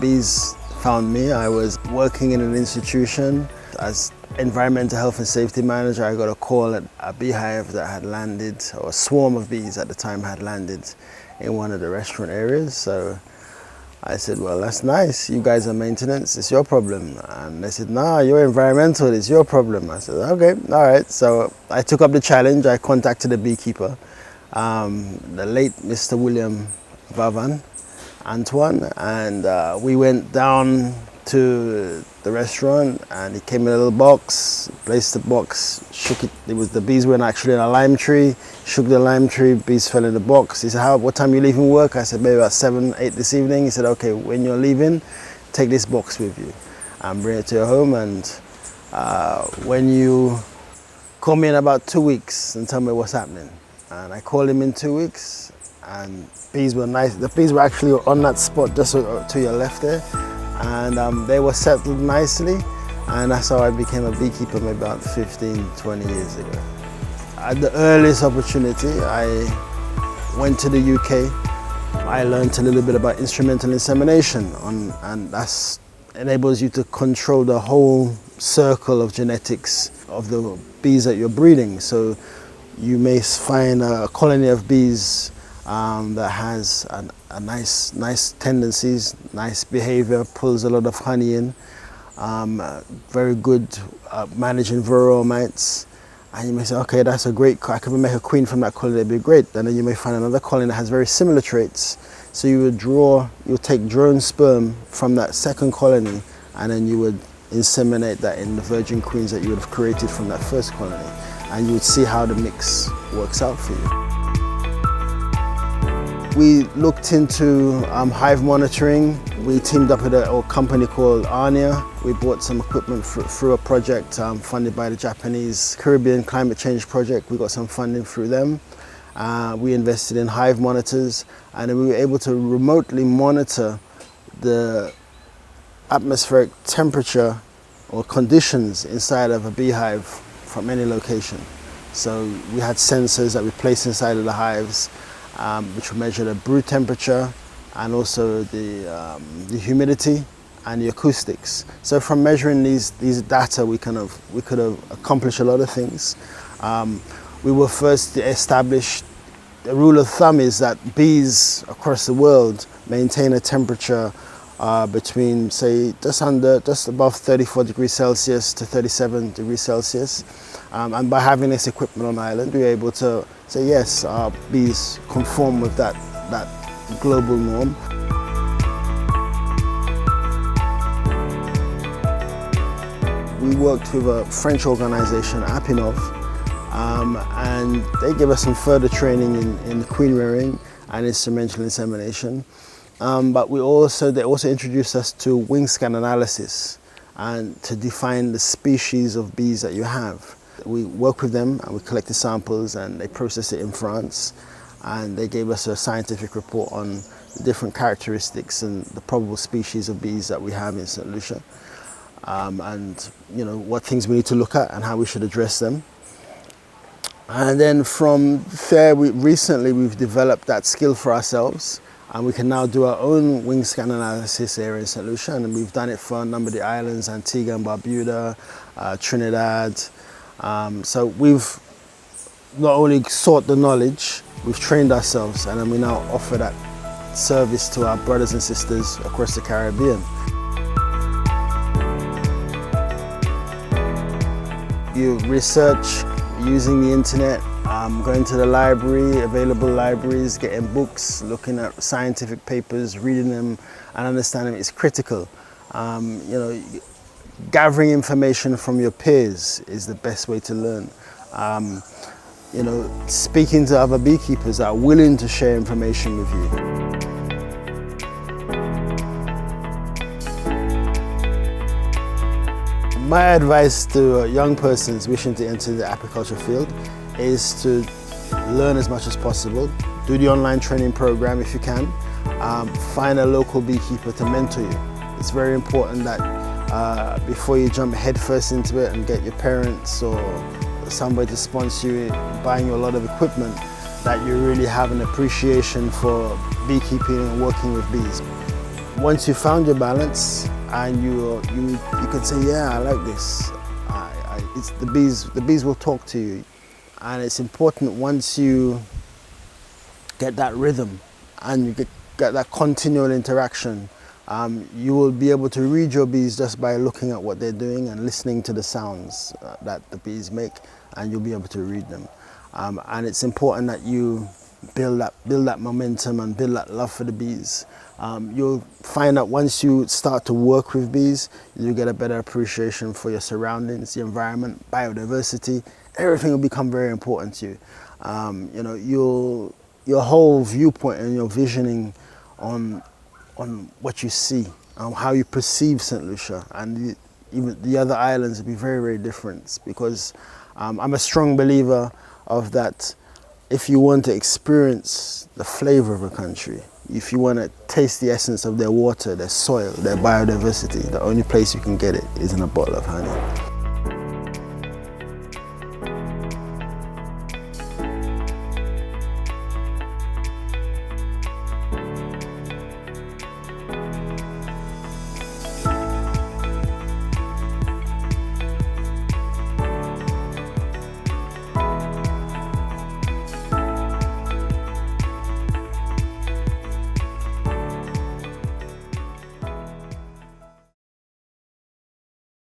bees found me. I was working in an institution as environmental health and safety manager. I got a call at a beehive that had landed, or a swarm of bees at the time had landed in one of the restaurant areas. So I said, well, that's nice. You guys are maintenance, it's your problem. And they said, nah, you're environmental, it's your problem. I said, okay, all right. So I took up the challenge. I contacted the beekeeper, the late Mr. William Vavan, Antoine, and we went down to the restaurant, and he came in a little box, placed the box, shook it. The bees were actually in a lime tree, shook the lime tree, bees fell in the box. He said, what time are you leaving work? I said, maybe about 7, 8 this evening. He said, okay, when you're leaving, take this box with you and bring it to your home, and when you call me in about 2 weeks and tell me what's happening. And I called him in 2 weeks, and bees were nice. The bees were actually on that spot just to your left there, and they were settled nicely, and that's how I became a beekeeper maybe about 15, 20 years ago. At the earliest opportunity, I went to the UK. I learned a little bit about instrumental insemination, and that enables you to control the whole circle of genetics of the bees that you're breeding. So you may find a colony of bees that has a nice tendencies, nice behavior, pulls a lot of honey in, very good managing varroa mites. And you may say, okay, that's a great, I could make a queen from that colony, that'd be great. And then you may find another colony that has very similar traits. So you would take drone sperm from that second colony, and then you would inseminate that in the virgin queens that you would have created from that first colony. And you would see how the mix works out for you. We looked into hive monitoring. We teamed up with a company called Arnia. We bought some equipment through a project funded by the Japanese Caribbean Climate Change Project. We got some funding through them. We invested in hive monitors, and we were able to remotely monitor the atmospheric temperature or conditions inside of a beehive from any location. So we had sensors that we placed inside of the hives, which would measure the brood temperature and also the humidity and the acoustics. So from measuring these data, we could have accomplished a lot of things. We were first to establish the rule of thumb is that bees across the world maintain a temperature between, say, just above 34 degrees Celsius to 37 degrees Celsius. And by having this equipment on island, we were able to say, yes, our bees conform with that global norm. We worked with a French organization, Apiaries, and they gave us some further training in queen rearing and instrumental insemination. But they also introduced us to wing scan analysis and to define the species of bees that you have. We worked with them and we collected samples, and they processed it in France, and they gave us a scientific report on the different characteristics and the probable species of bees that we have in St. Lucia, and what things we need to look at and how we should address them. And then from there, recently we've developed that skill for ourselves, and we can now do our own wing scan analysis here in St. Lucia, and we've done it for a number of the islands, Antigua and Barbuda, Trinidad. So we've not only sought the knowledge, we've trained ourselves, and then we now offer that service to our brothers and sisters across the Caribbean. You research using the internet, going to the library, available libraries, getting books, looking at scientific papers, reading them and understanding them is critical. Gathering information from your peers is the best way to learn. Speaking to other beekeepers that are willing to share information with you. My advice to young persons wishing to enter the apiculture field is to learn as much as possible. Do the online training program if you can. Find a local beekeeper to mentor you. It's very important that before you jump headfirst into it and get your parents or somebody to sponsor you buying you a lot of equipment, that you really have an appreciation for beekeeping and working with bees. Once you found your balance and you can say, yeah, I like this. It's the bees will talk to you, and it's important once you get that rhythm and you get that continual interaction. You will be able to read your bees just by looking at what they're doing and listening to the sounds that the bees make, and you'll be able to read them. And it's important that you build that momentum and build that love for the bees. You'll find that once you start to work with bees, you get a better appreciation for your surroundings, the environment, biodiversity. Everything will become very important to you. You know, your whole viewpoint and your visioning on what you see, how you perceive St. Lucia and even the other islands will be very, very different, because I'm a strong believer of that. If you want to experience the flavor of a country, if you want to taste the essence of their water, their soil, their biodiversity, the only place you can get it is in a bottle of honey.